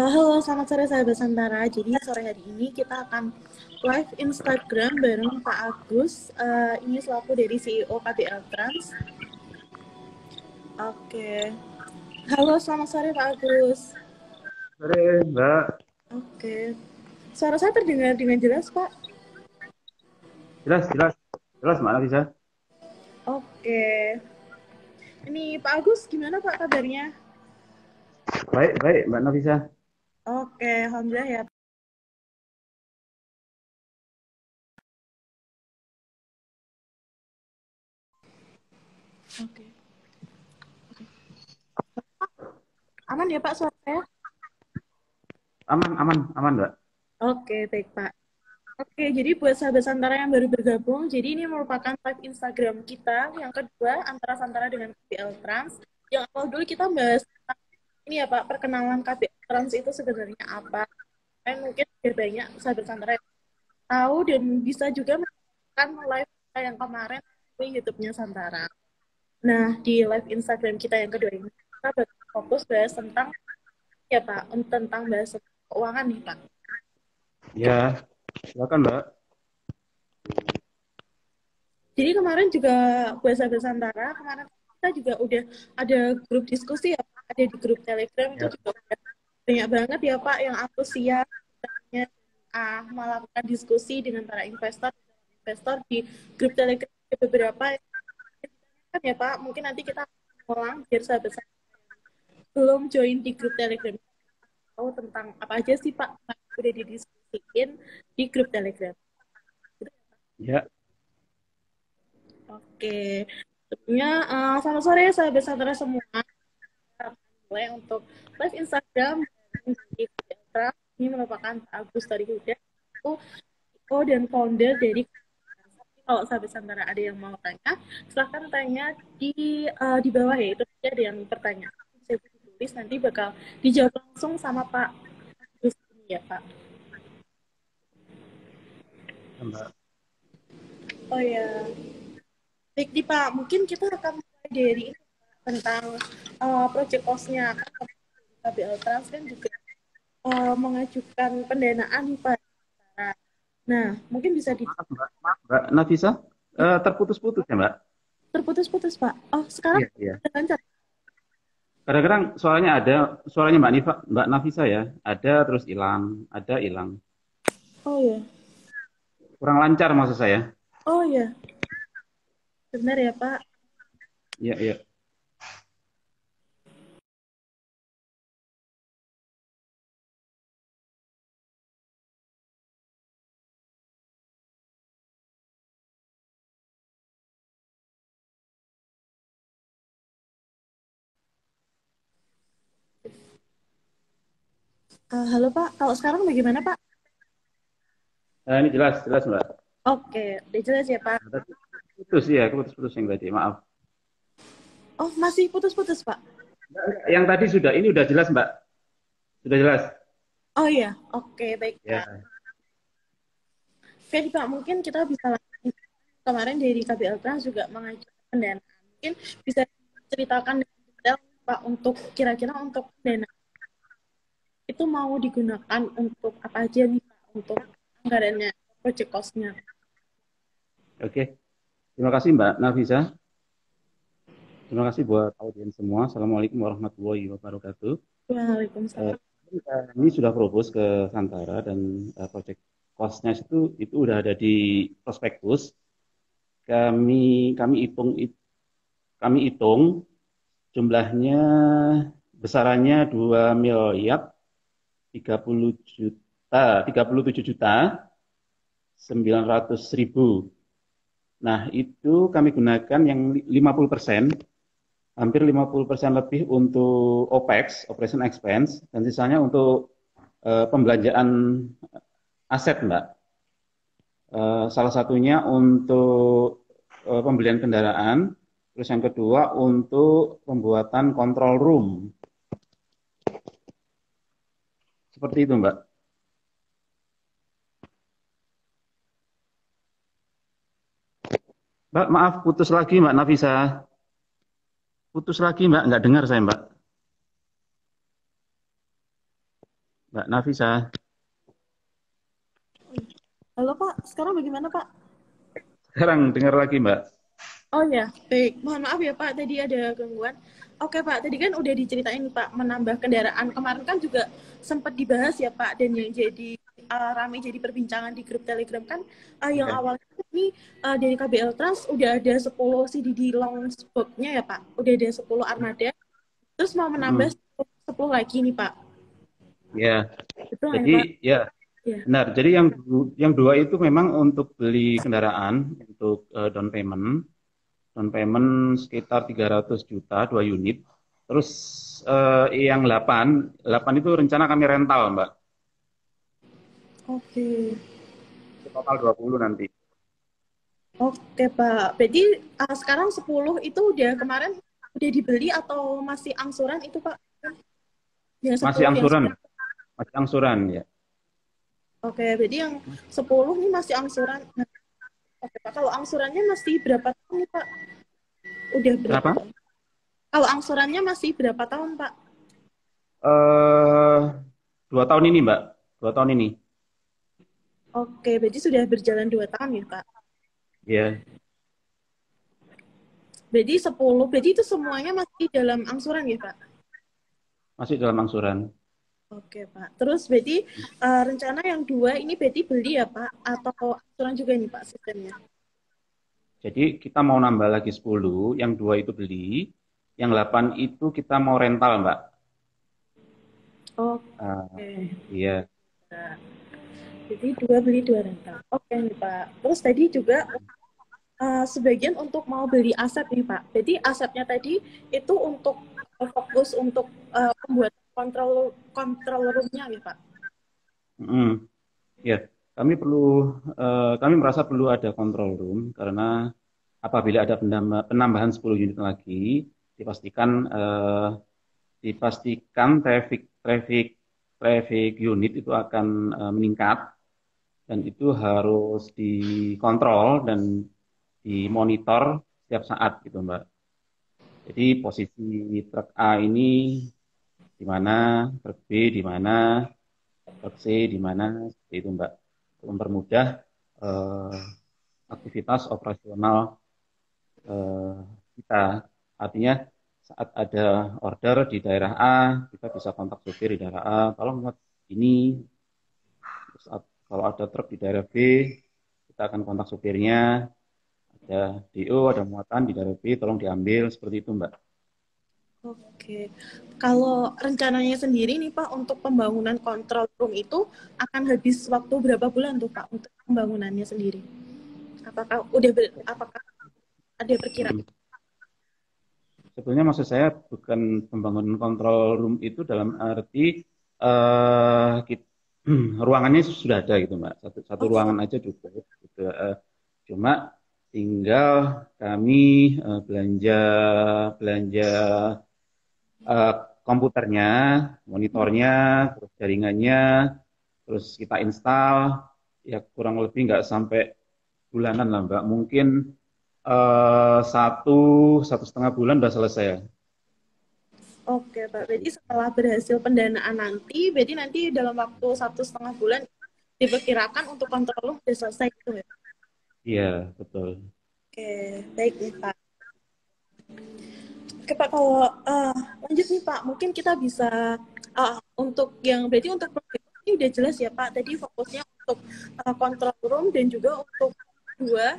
Halo, selamat sore sahabat Santara. Jadi sore hari ini kita akan live Instagram bareng Pak Agus. Ini selaku dari CEO KBL Trans. Oke. Halo, selamat sore Pak Agus. Sore, Mbak. Oke. Suara saya terdengar dengan jelas, Pak? Jelas, jelas. Jelas, Mbak Nafisa. Oke. Ini Pak Agus, gimana Pak kabarnya? Baik, baik, Mbak Nafisa. Oke, alhamdulillah ya. Oke. Aman ya Pak suara saya? Aman, aman, aman, Mbak. Oke, baik Pak. Oke, jadi buat sahabat Santara yang baru bergabung, jadi ini merupakan live Instagram kita yang kedua antara Santara dengan KBL Trans. Yang awal dulu kita bahas tentang ini ya Pak, perkenalan KBL Trans itu sebenarnya apa. Dan mungkin biar banyak sahabat Santara yang tahu dan bisa juga menonton live kita yang kemarin di YouTube-nya Santara. Nah, di live Instagram kita yang kedua ini, kita fokus bahas tentang ya Pak, tentang bahas keuangan nih Pak. Ya, silakan, Mbak. Jadi kemarin juga buat sahabat Santara, kemarin kita juga udah ada grup diskusi ya Pak, ada di grup Telegram itu Ya. juga udah banyak banget ya Pak yang antusias melakukan diskusi dengan para investor di grup Telegram. Ada beberapa yang kan ya Pak, mungkin nanti kita ulang biar sahabat Santara belum join di grup Telegram tahu tentang apa aja sih Pak yang udah didiskusiin di grup Telegram. Ya, Oke, tentunya selamat sore sahabat Santara semua. Mulai untuk live Instagram di Fiatra. Ini merupakan Pak Agus dari Huda, itu CEO dan founder dari. Kalau sahabat Santara ada yang mau tanya, silahkan tanya di bawah ya, itu ada yang pertanyaan. Bisa ditulis, nanti bakal dijawab langsung sama Pak Agus ini ya Pak. Mbak. Oh ya, baik nih Pak, mungkin kita akan mulai dari ini Pak, tentang project cost-nya. Kan KBL Trans kan juga mengajukan pendanaan nih Pak. Nah, mungkin bisa Maaf, Mbak. Maaf, Mbak Nafisa. Terputus-putus ya, Mbak? terputus-putus Pak. Oh, sekarang Iya, iya. udah lancar. Kadang-kadang suaranya ada, suaranya Mbak Nafisa ya. Ada terus hilang, ada hilang. Oh ya, Kurang lancar maksud saya. oh ya, benar ya Pak. Iya, iya. Halo Pak, kalau sekarang bagaimana Pak? Ini jelas, jelas, Mbak. Oke, udah jelas ya Pak. Tadi putus ya, putus-putus yang tadi. Maaf. Oh, masih putus-putus Pak. Yang tadi sudah, ini udah jelas, Mbak. Sudah jelas. Oh iya, oke baik Pak. Ya. Oke nih, Pak, mungkin kita bisa langsung kemarin dari KBL Trans juga mengajukan pendanaan. Mungkin bisa ceritakan dengan detail Pak untuk kira-kira untuk pendanaan itu mau digunakan untuk apa aja nih Pak untuk anggarannya, project cost-nya. Oke. Terima kasih, Mbak Nafisa. Terima kasih buat audiens semua. Assalamualaikum warahmatullahi wabarakatuh. Eh, Waalaikumsalam. Ini sudah propose ke Santara dan project cost-nya itu udah ada di prospektus. Kami hitung kami hitung jumlahnya besarannya 2.037.900.000. Nah, itu kami gunakan yang 50%, hampir 50% lebih untuk OPEX, Operation Expense, dan sisanya untuk pembelanjaan aset, Mbak. Salah satunya untuk pembelian kendaraan, terus yang kedua untuk pembuatan control room. Seperti itu, Mbak. Mbak, maaf, putus lagi, Mbak Nafisa. Putus lagi, Mbak. Nggak dengar saya, Mbak. Mbak Nafisa. Halo Pak, sekarang bagaimana Pak? Sekarang dengar lagi Mbak. Oh ya, baik. Mohon maaf ya Pak, tadi ada gangguan. Oke Pak, tadi kan udah diceritain Pak, menambah kendaraan. Kemarin kan juga sempat dibahas ya Pak, dan yang jadi ramai jadi perbincangan di grup Telegram kan, yang Ya. awalnya ini dari KBL Trans udah ada 10 CDD long spot-nya ya Pak, udah ada 10 armada, terus mau menambah Mm. 10 lagi nih Pak. Ya. Betul nggak Jadi ya Pak? ya Ya. benar. Jadi yang dua itu memang untuk beli kendaraan untuk down payment. Down payment sekitar 300 juta 2 unit. Terus yang 8 itu rencana kami rental Mbak. Oke. Itu total 20 nanti. Oke, Pak. Berarti sekarang 10 itu udah kemarin udah dibeli atau masih angsuran itu, Pak? Yang Masih 10 yang angsuran, masih angsuran ya. Oke, berarti yang 10 nih masih angsuran. Nah, oke, Pak. Kalau angsurannya masih berapa tahun nih, Pak? Udah berapa Kenapa? tahun? Kalau angsurannya masih berapa tahun, Pak? eh 2 tahun ini Mbak, 2 tahun ini. Oke, berarti sudah berjalan 2 tahun ya, Pak? Ya, Berarti 10, berarti itu semuanya masih dalam angsuran ya, Pak? masih dalam angsuran. Oke, Pak. Terus berarti rencana yang 2 ini berarti beli ya, Pak? Atau angsuran juga nih, Pak, sistemnya? Jadi kita mau nambah lagi 10, yang 2 itu beli, yang 8 itu kita mau rental Mbak. Eh, Oke. iya, Nah, jadi 2 beli 2 rental. Oke nih, Pak. Terus tadi juga sebagian untuk mau beli aset nih, Pak. Jadi asetnya tadi itu untuk fokus untuk pembuatan kontrol roomnya nih, Pak. mm, ya. Kami merasa perlu ada control room karena apabila ada penambahan 10 unit lagi, dipastikan traffic traffic traffic unit itu akan meningkat dan itu harus dikontrol dan dimonitor setiap saat gitu Mbak. Jadi posisi truk A ini di mana, truk B di mana, truk C di mana, seperti itu Mbak. Untuk mempermudah eh, aktivitas operasional eh, kita. Artinya saat ada order di daerah A, kita bisa kontak supir di daerah A, tolong muat ini. Saat kalau ada truk di daerah B, kita akan kontak supirnya. Ada DO, ada muatan di daerah B, tolong diambil seperti itu Mbak. Oke. Kalau rencananya sendiri nih, Pak, untuk pembangunan kontrol room itu akan habis waktu berapa bulan tuh, Pak, untuk pembangunannya sendiri? Apakah ada perkiraan? Hmm. Sebetulnya maksud saya bukan pembangunan kontrol room itu dalam arti eh, kit- ruangannya sudah ada gitu Mbak. Satu Oh, ruangan aja cukup. Gitu. Cuma tinggal kami belanja belanja eh, komputernya, monitornya, terus jaringannya, terus kita install. Ya kurang lebih nggak sampai bulanan lah Mbak. Mungkin satu 1,5 bulan udah selesai ya. oke, Pak. Berarti setelah berhasil pendanaan nanti, berarti nanti dalam waktu 1,5 bulan diperkirakan untuk kontrol room sudah selesai gitu ya? Iya, betul. Oke, baik nih, Pak. Oke, Pak, kalau lanjut nih, Pak, mungkin kita bisa untuk yang berarti untuk proyek ini udah jelas ya, Pak. Tadi fokusnya untuk kontrol room dan juga untuk 2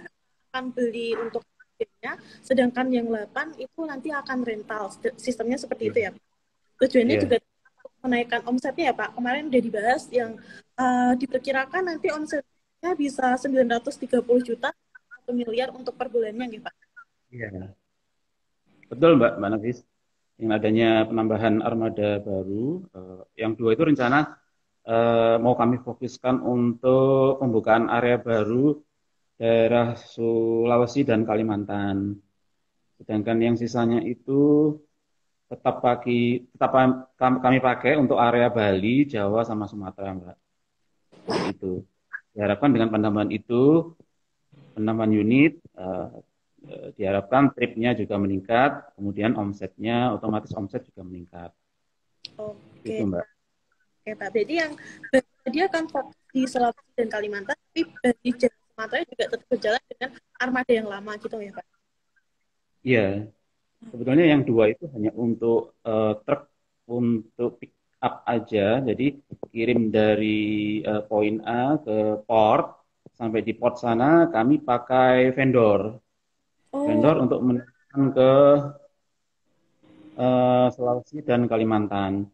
akan beli untuk proyeknya, sedangkan yang 8 itu nanti akan rental. Sistemnya seperti itu Iya. ya, Pak. Tujuannya Iya. juga untuk menaikkan omsetnya ya, Pak. Kemarin udah dibahas yang diperkirakan nanti omsetnya bisa 930 juta 1 miliar untuk per bulannya gitu, Pak. Iya. Betul Mbak Nafis. Yang adanya penambahan armada baru, yang 2 itu rencana mau kami fokuskan untuk pembukaan area baru daerah Sulawesi dan Kalimantan. Sedangkan yang sisanya itu tetap kami pakai untuk area Bali, Jawa, sama Sumatera, Mbak. Seperti itu. Diharapkan dengan penambahan itu, penambahan unit, diharapkan tripnya juga meningkat, kemudian omsetnya, otomatis omset juga meningkat. Oke. Itu, Mbak. Pak. Berarti yang dia akan fokus di Sulawesi dan Kalimantan, tapi di Jawa Sumatera juga tetap berjalan dengan armada yang lama gitu ya Pak. Iya, sebetulnya yang dua itu hanya untuk truk untuk pick up aja. Jadi kirim dari poin A ke port, sampai di port sana kami pakai vendor. Oh, Vendor untuk menekan ke Sulawesi dan Kalimantan.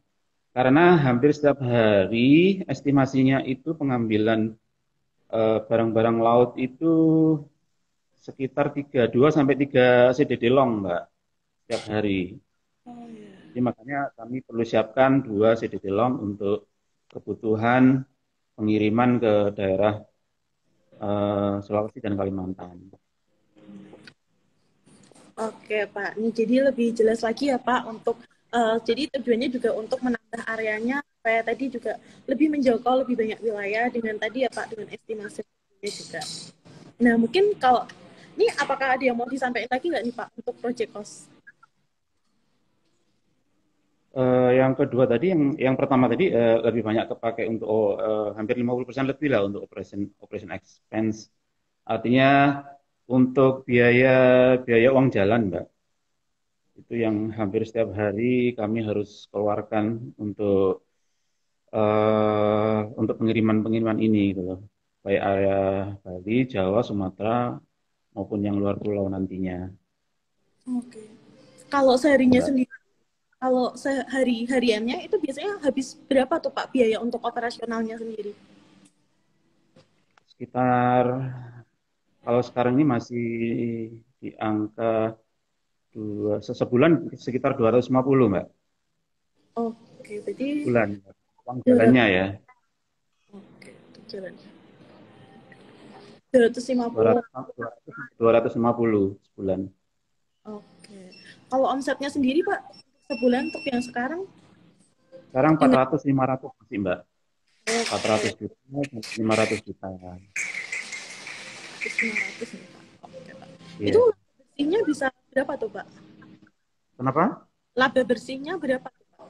Karena hampir setiap hari estimasinya itu pengambilan barang-barang laut itu sekitar 2 sampai 3 CDD long, Mbak, setiap hari. oh ya. Jadi makanya kami perlu siapkan 2 CDD long untuk kebutuhan pengiriman ke daerah Sulawesi dan Kalimantan. Oke Pak, ini jadi lebih jelas lagi ya Pak untuk jadi tujuannya juga untuk menambah areanya supaya tadi juga lebih menjangkau lebih banyak wilayah dengan tadi ya Pak dengan estimasi juga. Nah mungkin kalau ini apakah ada yang mau disampaikan lagi nggak nih Pak untuk project cost? Yang kedua tadi, yang pertama tadi lebih banyak kepakai untuk hampir 50% lebih lah untuk operation expense. Artinya untuk biaya biaya uang jalan, Mbak. Itu yang hampir setiap hari kami harus keluarkan untuk pengiriman-pengiriman ini gitu loh. Baik area Bali, Jawa, Sumatera maupun yang luar pulau nantinya. Oke. Kalau seharinya Mbak. sendiri, kalau sehari hariannya itu biasanya habis berapa tuh Pak biaya untuk operasionalnya sendiri? Sekitar kalau sekarang ini masih di angka sebulan sekitar 250, Mbak. Oke, berarti Bulan. Uang 200. jalannya ya. Oke, untuk jalan. 250. 250 sebulan. Oke. Kalau omsetnya sendiri Pak sebulan untuk yang sekarang Sekarang dengan 400 500 masih, Mbak. 400 oke, juta, 500 juta. 500 nih Pak. Oke, Pak. Itu Iya. bersihnya bisa berapa tuh Pak? Kenapa? Laba bersihnya berapa tuh Pak?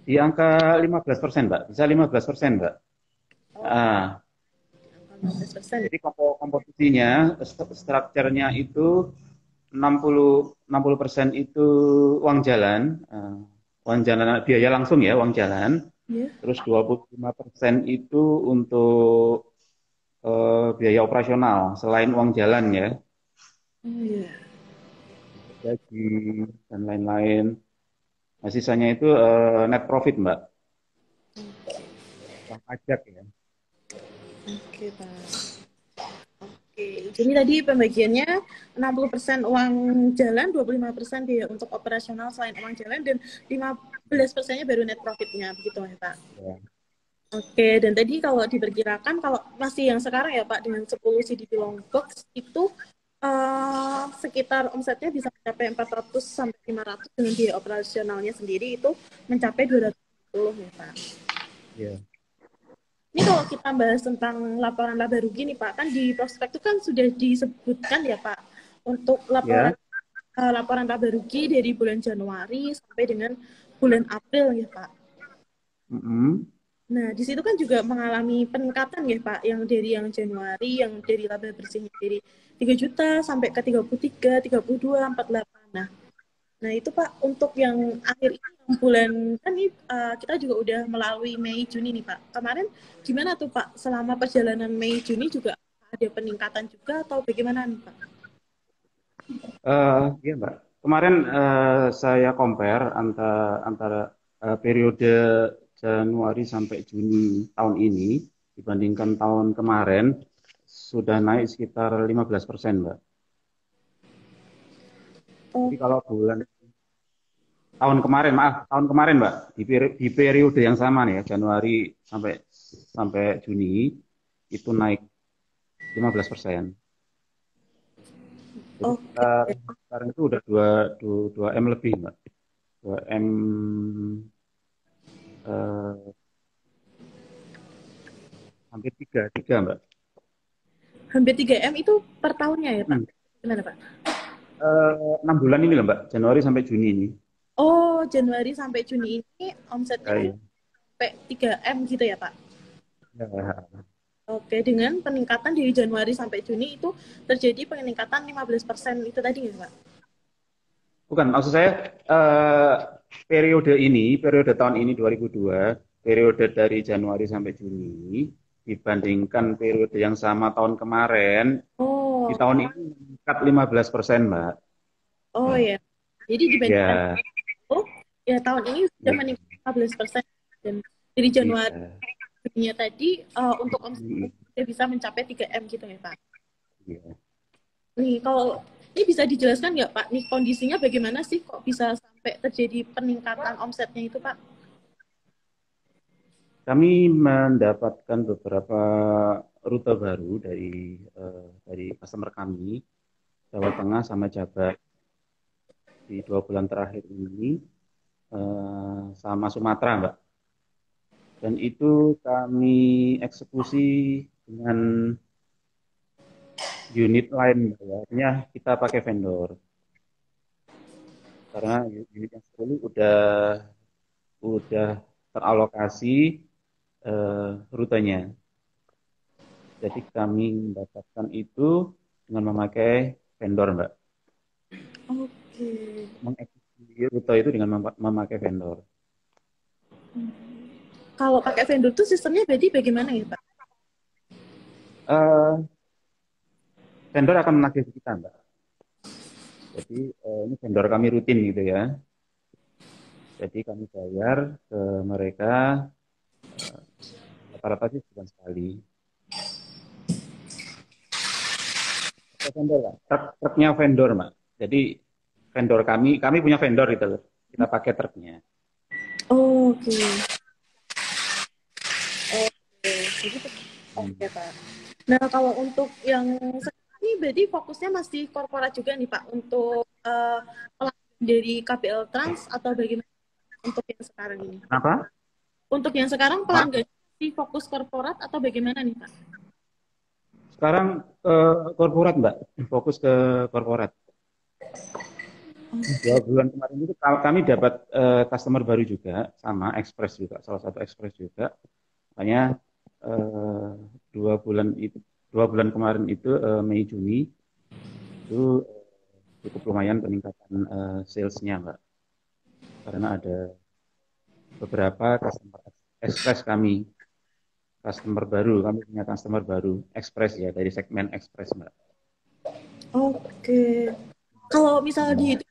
Di angka 15%, Mbak. Bisa 15%, Mbak. Oh, Ah, 15%. jadi komposisinya, strukturnya itu 60% itu uang jalan, uang jalan biaya langsung ya, uang jalan. Ya. Terus 25% itu untuk biaya operasional selain uang jalan ya, Oh iya. gaji dan lain-lain. Nah, sisanya itu net profit, Mbak, uang pajak ya. Oke, Pak. Oke, jadi tadi pembagiannya 60% uang jalan, 25% biaya untuk operasional selain uang jalan, dan 15%-nya baru net profit-nya, begitu ya Pak? Ya. Oke, dan tadi kalau diperkirakan, kalau masih yang sekarang ya Pak, dengan 10 CDP long box, itu sekitar omsetnya bisa mencapai 400 sampai 500 dengan biaya operasionalnya sendiri itu mencapai 250 ya Pak. Iya. Ini kalau kita bahas tentang laporan laba rugi nih Pak, kan di prospek itu kan sudah disebutkan ya Pak, untuk Ya. laporan laba rugi dari bulan Januari sampai dengan bulan April ya Pak. Mm-mm. Nah, di situ kan juga mengalami peningkatan ya Pak, yang dari yang Januari, yang dari laba bersihnya dari 3 juta sampai ke 33, 32, 48. Nah itu Pak, untuk yang akhir ini, yang bulan, kan ini kita juga udah melalui Mei, Juni nih Pak. Kemarin gimana tuh Pak, selama perjalanan Mei, Juni juga ada peningkatan juga atau bagaimana nih Pak? Iya, Mbak. Kemarin saya compare antara periode Januari sampai Juni tahun ini dibandingkan tahun kemarin sudah naik sekitar 15%, Mbak. Oh, Jadi kalau bulan tahun kemarin, maaf, tahun kemarin, Mbak, di periode yang sama nih ya, Januari sampai sampai Juni itu naik 15%. Jadi oke. sekarang itu udah 2 M lebih, Mbak. 2 M eh, hampir tiga Mbak. Hampir 3M itu per tahunnya ya Pak? Hmm. Gimana Pak? 6 bulan ini loh, Mbak, Januari sampai Juni ini. Oh, Januari sampai Juni ini omsetnya Ya, kan ya. sampai 3M gitu ya Pak? Ya. Oke, dengan peningkatan dari Januari sampai Juni itu terjadi peningkatan 15% itu tadi nggak Pak? Bukan, maksud saya periode tahun ini 2002, periode dari Januari sampai Juni dibandingkan periode yang sama tahun kemarin, di Oh, tahun ini meningkat 15%, Mbak. oh ya. Jadi dibandingkan Ya, itu, ya tahun ini sudah ya, meningkat 15%, dan dari Januari iya. dunia tadi untuk omset Mm, sudah bisa mencapai 3M gitu ya Pak. iya. Nih kalau ini bisa dijelaskan nggak Pak, nih kondisinya bagaimana sih kok bisa sampai terjadi peningkatan omsetnya itu Pak? Kami mendapatkan beberapa rute baru dari customer kami, Jawa Tengah sama Jabar di 2 bulan terakhir ini, sama Sumatera, Mbak. Dan itu kami eksekusi dengan unit lain, Mbak, ya. Artinya kita pakai vendor karena unit yang sebelum udah teralokasi rutenya. Jadi kami mendapatkan itu dengan memakai vendor, Mbak. Oke. Mengeksekusi rute itu dengan memakai vendor. Kalau pakai vendor tuh sistemnya berarti bagaimana ya Pak? Eh, Vendor akan menagih kita, Mbak. Jadi ini vendor kami rutin gitu ya. Jadi kami bayar ke mereka rata-rata sih bukan sekali. Pakai vendor, Pak. Truknya vendor, Mbak. Jadi vendor kami punya vendor gitu loh. Kita pakai truknya. Oke. Oke. Jadi oke Hmm. Pak. Nah kalau untuk yang sekarang ini berarti fokusnya masih korporat juga nih Pak untuk pelanggan dari KPL Trans atau bagaimana untuk yang sekarang ini? Kenapa? Untuk yang sekarang Maaf. pelanggan masih fokus korporat atau bagaimana nih Pak? Sekarang korporat, Mbak. Fokus ke korporat. 2 bulan kemarin itu kami dapat customer baru juga, sama Express juga, salah satu Express juga. Makanya eh, 2 bulan itu 2 bulan kemarin itu Mei Juni itu cukup lumayan peningkatan salesnya, Mbak. Karena ada beberapa customer Express kami punya customer baru Express ya dari segmen Express, Mbak. Oke. Kalau misalnya Hmm. dihitung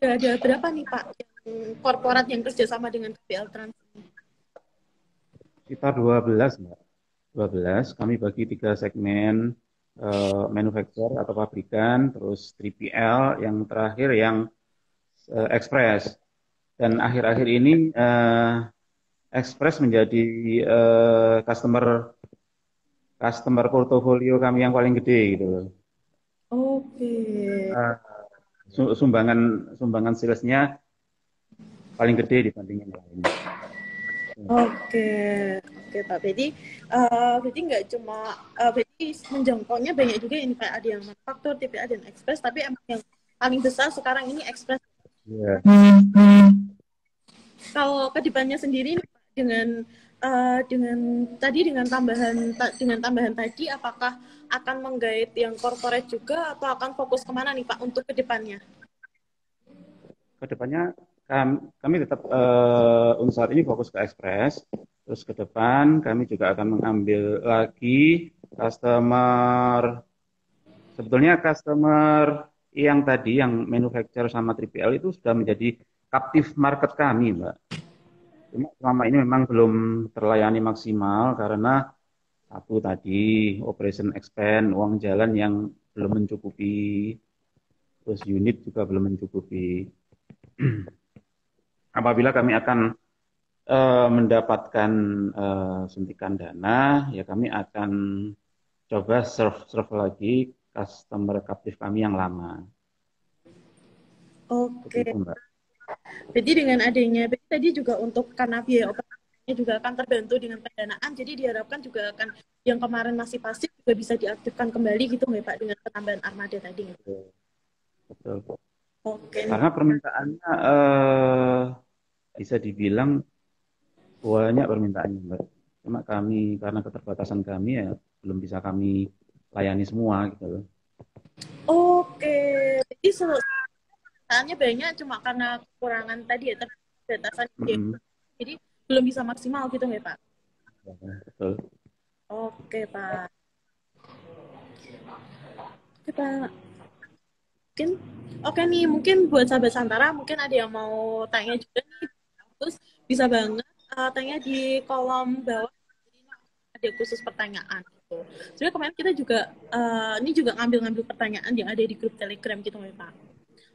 ada berapa nih Pak yang korporat yang kerjasama dengan KPL Trans ini? Sekitar 12, Mbak. 12 kami bagi 3 segmen, manufacturer atau pabrikan, terus 3PL, yang terakhir yang Express. Dan akhir-akhir ini Express menjadi customer customer portofolio kami yang paling gede gitu loh. Oke. Eh, sumbangan sumbangan salesnya paling gede dibanding yang lain. Oke, oke Pak. Berarti nggak cuma berarti menjangkaunya banyak juga ini Pak. Ada yang manufaktur, TPA dan ekspres. Tapi emang yang paling besar sekarang ini ekspres. Iya. Kalau kedepannya sendiri nih, Pak, dengan tadi dengan tambahan tadi, apakah akan menggait yang corporate juga atau akan fokus kemana nih Pak untuk kedepannya? Kedepannya kami tetap untuk saat ini fokus ke Express. Terus ke depan kami juga akan mengambil lagi customer, sebetulnya customer yang tadi yang manufacturer sama 3PL itu sudah menjadi captive market kami, Mbak. Cuma selama ini memang belum terlayani maksimal karena satu tadi operation expand, uang jalan yang belum mencukupi, terus unit juga belum mencukupi. Apabila kami akan mendapatkan suntikan dana, ya kami akan coba serve lagi customer captive kami yang lama. Seperti Oke, itu, Mbak. berarti dengan adanya, berarti tadi juga untuk karena biaya operasinya juga akan terbantu dengan pendanaan, jadi diharapkan juga akan yang kemarin masih pasif juga bisa diaktifkan kembali gitu nggak Pak dengan penambahan armada tadi. Betul. Betul. Oke, Karena permintaannya bisa dibilang banyak permintaannya, Mbak. Cuma kami, karena keterbatasan kami ya, belum bisa kami layani semua gitu loh. Oke, jadi soalnya banyak cuma karena kekurangan tadi ya, terbatasan ide. Mm-mm. Jadi belum bisa maksimal gitu ya Pak. Ya, betul. Oke Pak. Oke Pak. Mungkin oke nih, mungkin buat sahabat Santara mungkin ada yang mau tanya juga nih. Terus bisa banget tanya di kolom bawah. Jadi ada khusus pertanyaan gitu. Sebenarnya kemarin kita juga ini juga ngambil-ngambil pertanyaan yang ada di grup Telegram gitu ya Pak.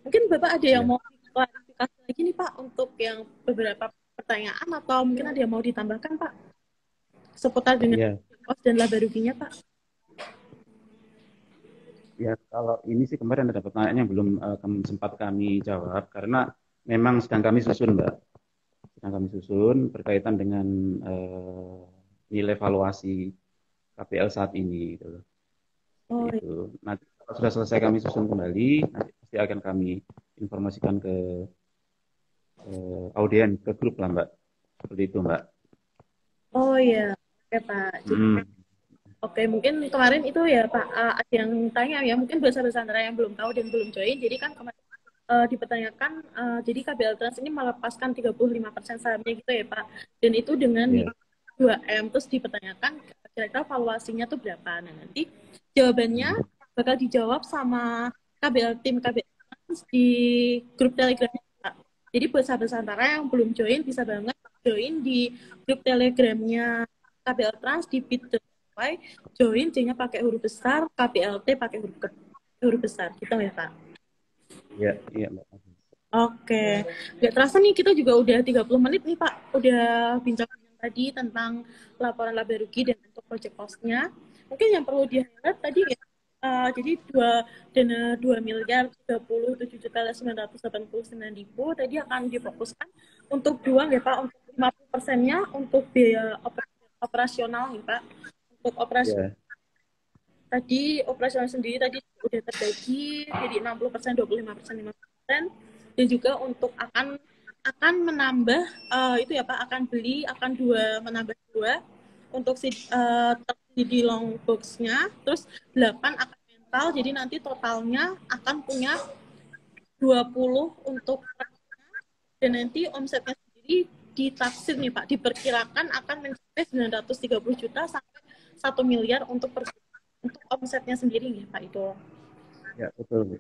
Mungkin Bapak ada yang Ya, mau klarifikasi lagi nih Pak untuk yang beberapa pertanyaan atau mungkin ada yang mau ditambahkan Pak seputar dengan ya, kos dan laba ruginya Pak. ya. Kalau ini sih kemarin ada pertanyaan yang belum sempat kami jawab karena memang sedang kami susun, Mbak. Sedang kami susun berkaitan dengan nilai valuasi KPL saat ini, gitu loh. Oh, Itu nanti kalau sudah selesai kami susun kembali, nanti pasti akan kami informasikan ke audien, ke grup lah, Mbak. Seperti itu, Mbak. oh ya, oke Pak. Jadi, Hmm. oke, mungkin kemarin itu ya Pak, ada yang tanya ya, mungkin bahasa Sandra yang belum tahu dan belum join. Jadi kan kemarin dipertanyakan, jadi KBL Trans ini melepaskan 35% sahamnya gitu ya Pak. Dan itu dengan Ya, nilai 2M, terus dipertanyakan kira-kira valuasinya tuh berapa. Nah nanti jawabannya bakal dijawab sama tim KBL Trans di grup Telegram Pak. Jadi buat sahabat Santara yang belum join, bisa banget join di grup Telegramnya KBL Trans di bit.ly, join J-nya pakai huruf besar, KBLT pakai huruf besar gitu ya Pak. ya, iya, Mbak. Oke, nggak terasa nih kita juga udah 30 menit nih Pak, udah bincang-bincang tadi tentang laporan laba rugi dan untuk project cost-nya. Mungkin yang perlu di-highlight tadi ya, jadi dana 2 miliar 37 juta 989 ribu tadi akan difokuskan untuk dua ya Pak, untuk 50%-nya untuk biaya operasional nih Pak. Untuk operasi Ya, tadi operasional sendiri tadi udah terbagi jadi 60%, 25%, 5%, dan juga untuk menambah itu ya Pak, akan menambah dua untuk di long box-nya, terus 8 akan mental, jadi nanti totalnya akan punya 20 untuk, dan nanti omsetnya sendiri ditaksir nih Pak, diperkirakan akan mencapai 930 juta sampai 1 miliar untuk omsetnya sendiri nih Pak itu. ya, betul, Bu.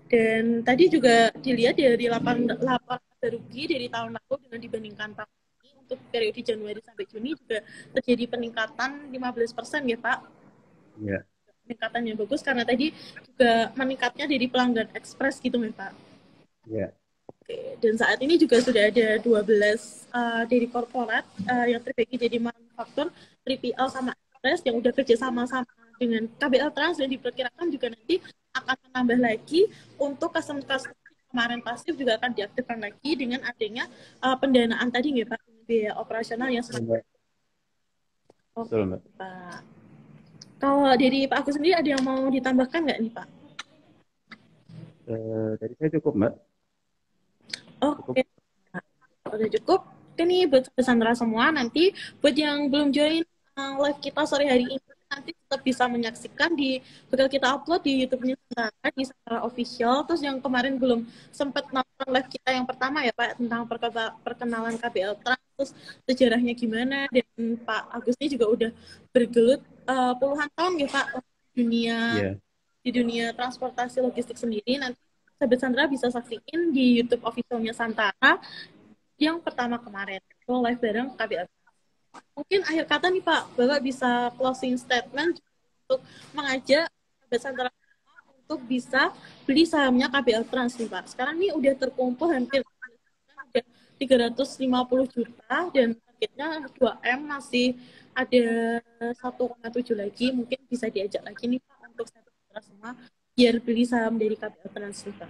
Dan tadi juga dilihat dari laporan rugi dari tahun lalu dengan dibandingkan tahun ini untuk periode Januari sampai Juni juga terjadi peningkatan 15% ya Pak. Ya, Peningkatannya bagus karena tadi juga meningkatnya dari pelanggan ekspres gitu ya Pak. ya, Oke. Dan saat ini juga sudah ada 12 dari korporat yang terbagi jadi manufaktur, 3PL sama ekspres yang udah kerja sama-sama dengan KBL Trans, dan diperkirakan juga nanti akan menambah lagi untuk customer kemarin pasif juga akan diaktifkan lagi dengan adanya pendanaan tadi nggak Pak, biaya operasional yang betul, semakin. Mbak. Oke Betul, Mbak. Pak. Kalau dari Pak Agus sendiri ada yang mau ditambahkan nggak nih Pak? Dari saya cukup, Mbak. Cukup. Oke, udah cukup. Oke nih buat Sandra semua, nanti buat yang belum join live kita sore hari ini, nanti tetap bisa menyaksikan bakal kita upload di YouTube-nya Sandra, di Sandra Official. Terus yang kemarin belum sempat nonton live kita yang pertama ya Pak, tentang perkenalan KBL Trans, terus sejarahnya gimana, dan Pak Agus ini juga udah bergelut puluhan tahun ya Pak dunia Ya, di dunia transportasi logistik sendiri. Nanti Sahabat Sandra bisa saksiin di YouTube officialnya Santara yang pertama kemarin. Itu live bareng KBL. Mungkin akhir kata nih Pak, Bapak bisa closing statement untuk mengajak Sahabat Santara untuk bisa beli sahamnya KBL Trans nih Pak. Sekarang nih udah terkumpul hampir udah 350 juta dan targetnya 2M, masih ada 1,7 lagi, mungkin bisa diajak lagi nih Pak untuk sahabat semua biar beli saham dari KPL Trans nih Pak.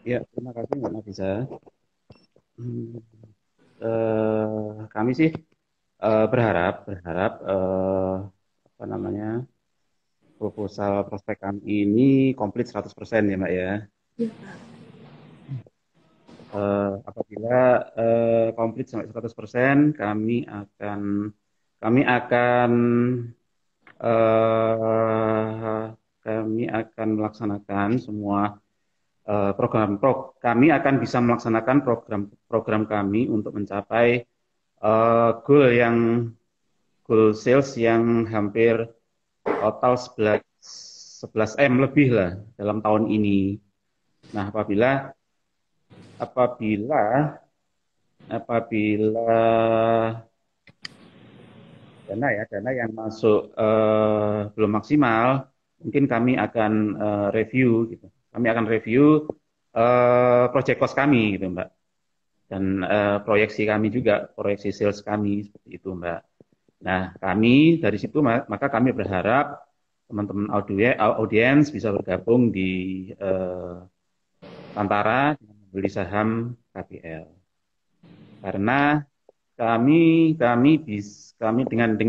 ya, terima kasih, Mbak Nafisa. Hmm, kami sih berharap apa namanya proposal prospek kami ini komplit 100% ya, Mbak ya. Ya, Pak. Apabila komplit sampai 100%, kami akan eh, kami akan melaksanakan semua kami akan bisa melaksanakan program kami untuk mencapai goal goal sales yang hampir total 11 M lebih lah dalam tahun ini. Nah, apabila apabila dana yang masuk belum maksimal, mungkin kami akan review gitu. Kami akan review project cost kami gitu, Mbak. Dan proyeksi kami juga, proyeksi sales kami seperti itu, Mbak. Nah, kami dari situ maka kami berharap teman-teman audiens bisa bergabung di Tantara dengan membeli saham KPL. Karena kami kami bis kami dengan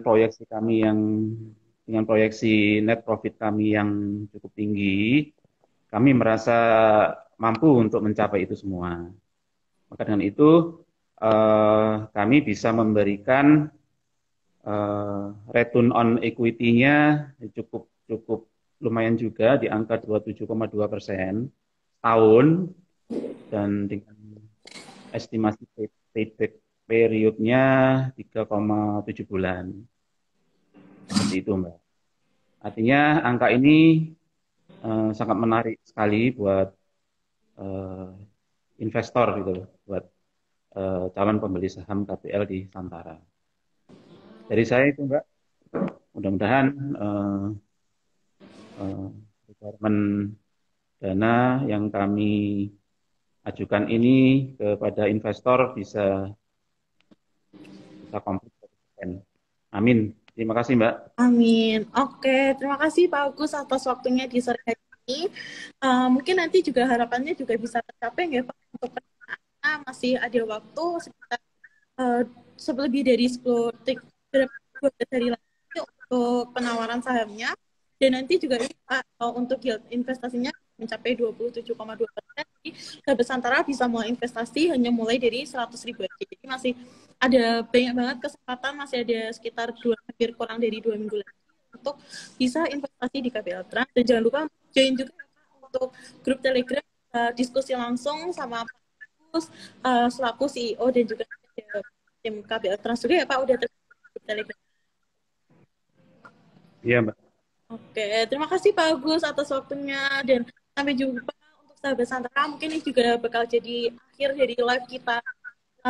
proyeksi kami dengan proyeksi net profit kami yang cukup tinggi, kami merasa mampu untuk mencapai itu semua. Maka dengan itu kami bisa memberikan return on equity-nya cukup cukup lumayan juga di angka 27,2% tahun dan dengan estimasi payback periodnya 3,7 bulan. Seperti itu, Mbak. Artinya angka ini sangat menarik sekali buat eh, investor gitu loh, buat calon pembeli saham KPL di Santara. Dari saya itu, Mbak. Mudah-mudahan requirement dana yang kami ajukan ini kepada investor bisa komplit. Amin. Terima kasih, Mbak. Amin. Oke, terima kasih Pak Agus atas waktunya di sore hari ini. Mungkin nanti juga harapannya juga bisa tercapai ya Pak, untuk penerimaannya masih ada waktu sekitar uh, lebih dari 12 hari lagi untuk penawaran sahamnya. Dan nanti juga Pak, untuk yield investasinya mencapai 27,2%. Jadi Gabah Santara bisa mulai investasi hanya mulai dari 100.000 aja. Jadi masih ada banyak banget kesempatan, masih ada sekitar hampir kurang dari 2 minggu lagi untuk bisa investasi di KPL Trans. Dan jangan lupa join juga untuk grup Telegram, diskusi langsung sama Pak Agus selaku CEO dan juga tim KPL Trans juga ya Pak, udah grup Telegram. Iya, Mbak. Oke, terima kasih Pak Agus atas waktunya dan sampai jumpa untuk sahabat Santara. Mungkin ini juga bakal jadi akhir dari live kita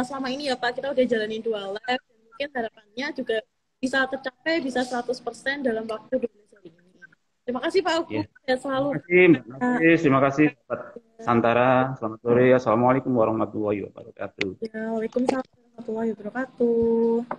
selama ini ya Pak. Kita udah jalanin 2 live dan mungkin harapannya juga bisa tercapai bisa 100% dalam waktu 12 hari ini. Terima kasih Pak Ya. Agus. Sehat selalu. Terima kasih, Mbak Nafis. Terima kasih, Pak Santara. Selamat sore. Assalamualaikum warahmatullahi wabarakatuh. Ya, waalaikumsalam warahmatullahi wabarakatuh.